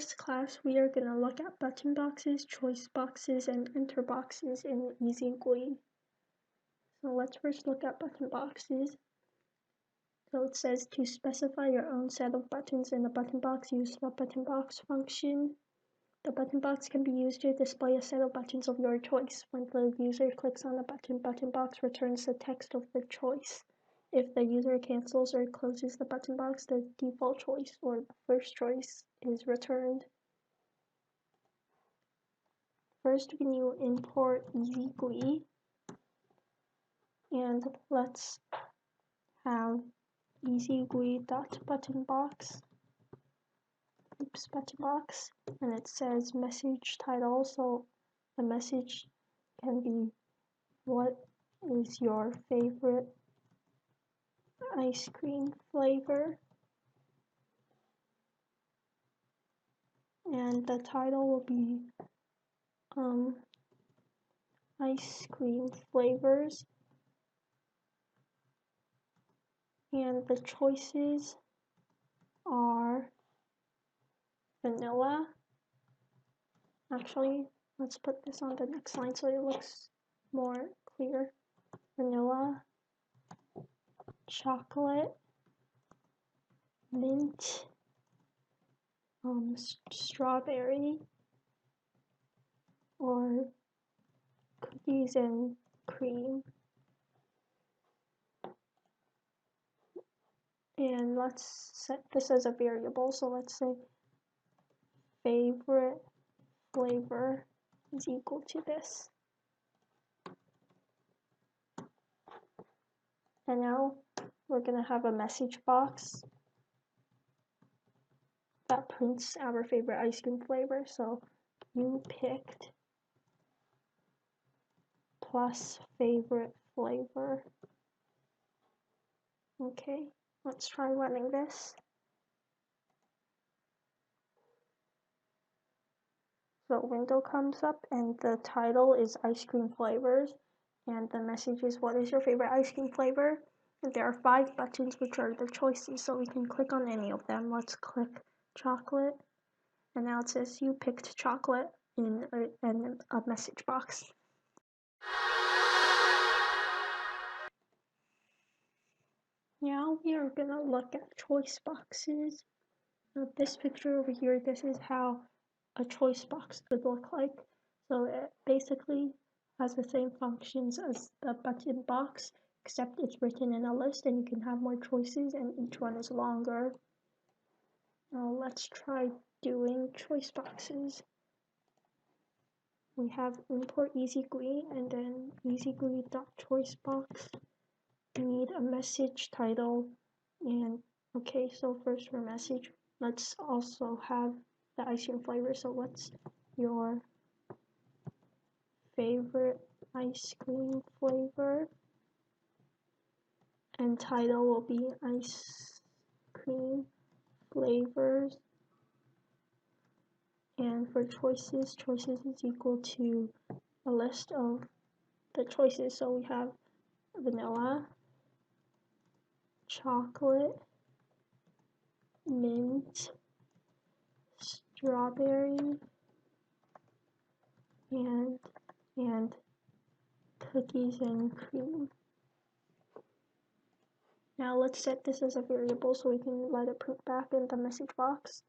this class, we are going to look at button boxes, choice boxes, and enter boxes in Easy GUI. So let's first look at button boxes. So it says to specify your own set of buttons in the button box, use the button box function. The button box can be used to display a set of buttons of your choice. When the user clicks on a button box returns the text of the choice. If the user cancels or closes the button box, the default choice or the first choice is returned. First, when you import Easy GUI, and let's have Easy GUI.buttonbox, buttonbox, and it says message title, so the message can be what is your favorite ice cream flavor, and the title will be ice cream flavors, and the choices are vanilla. Actually, let's put this on the next line so it looks more clear. Vanilla, chocolate, mint, strawberry, or cookies and cream. And let's set this as a variable, so let's say favorite flavor is equal to this. And now we're going to have a message box that prints our favorite ice cream flavor. So you picked plus favorite flavor. Okay, let's try running this. So a window comes up and the title is ice cream flavors, and the message is what is your favorite ice cream flavor? And there are 5 buttons which are the choices, so we can click on any of them. Let's click chocolate, and now it says you picked chocolate in a message box. Now we are going to look at choice boxes. Now this picture over here, this is how a choice box would look like. So it basically has the same functions as the button box, except it's written in a list and you can have more choices and each one is longer. Now let's try doing choice boxes. We have import Easy GUI and then Easy GUI.choicebox. We need a message title, and okay, so first for message, let's also have the ice cream flavor. So what's your favorite ice cream flavor? And title will be ice cream flavors. And for choices is equal to a list of the choices. So we have vanilla, chocolate, mint, strawberry, and cookies and cream. Now let's set this as a variable so we can let it print back in the message box.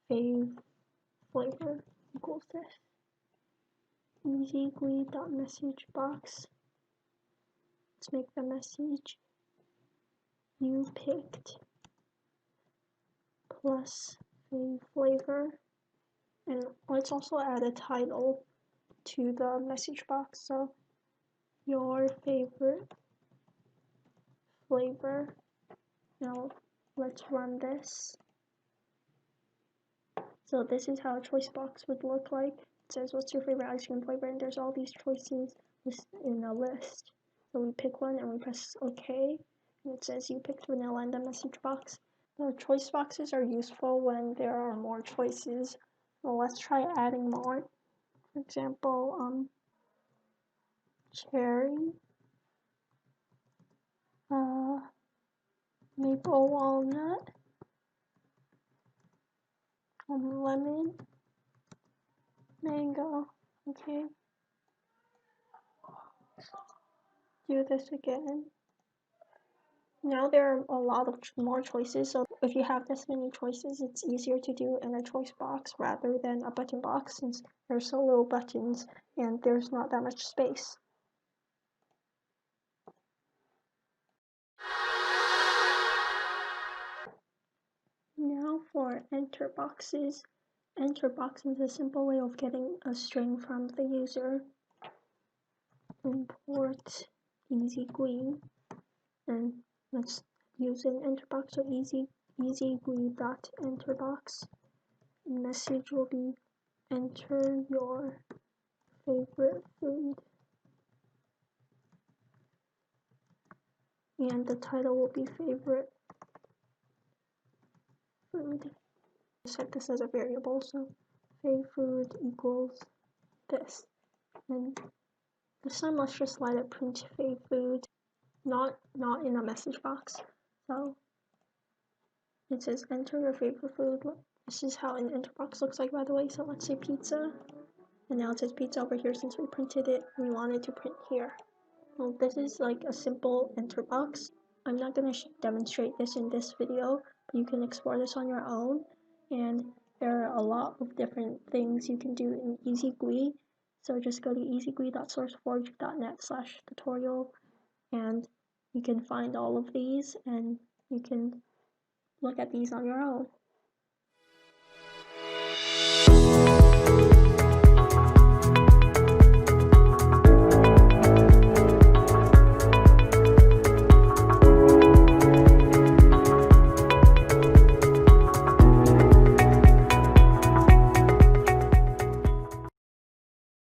Flavor equals this. Easy GUI.message box. Let's make the message you picked plus flavor, and let's also add a title to the message box. So your favorite flavor. Now let's run this. So this is how a choice box would look like. It says what's your favorite ice cream flavor, and there's all these choices in a list. So we pick one and we press OK, and it says you picked vanilla in the message box. The choice boxes are useful when there are more choices. Well, let's try adding more. For example, cherry, maple walnut, lemon, mango. Okay. Do this again. Now there are a lot of more choices, so if you have this many choices, it's easier to do in a choice box rather than a button box, since there's so little buttons and there's not that much space. Now for enter boxes. Enter box is a simple way of getting a string from the user. Import easy GUI, and let's use an enter box. So easy GUI dot enter box. Message will be enter your favorite food, and the title will be favorite food. Set this as a variable, so food equals this, and this time let's just let it print food, not in a message box. So it says enter your favorite food. This is how an enter box looks like, by the way. So let's say pizza, and now it says pizza over here since we printed it. We want it to print here. Well, this is like a simple enter box. I'm not going to demonstrate this in this video, but you can explore this on your own, and there are a lot of different things you can do in Easy GUI. So just go to easygui.sourceforge.net/tutorial, and you can find all of these, and you can look at these on your own.